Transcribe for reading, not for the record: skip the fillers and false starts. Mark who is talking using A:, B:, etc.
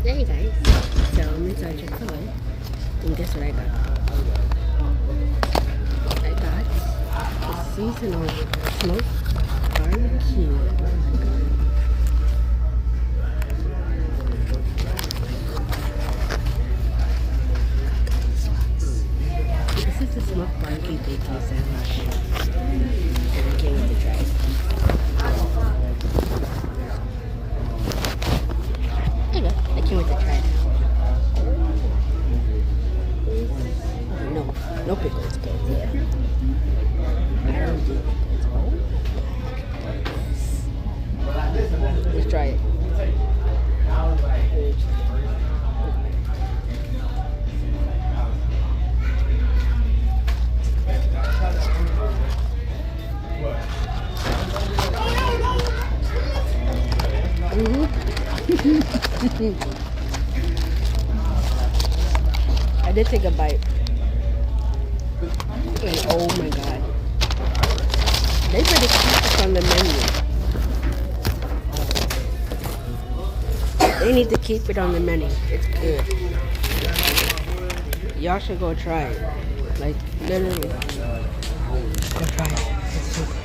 A: Hey guys, so I'm inside Chick-fil-A, and guess what I got? I got a seasonal smoked barbecue. Oh my god. This is the smoked barbecue bacon sandwich, and I can't wait to try it. Okay, I can't wait to try it. No pickles, kids. Yeah. I don't do pickles. Oh. Let's try it. I did take a bite. And oh my god. They better keep this on the menu. They need to keep it on the menu. It's good. Y'all should go try it. Like, literally. Go try it. It's so good.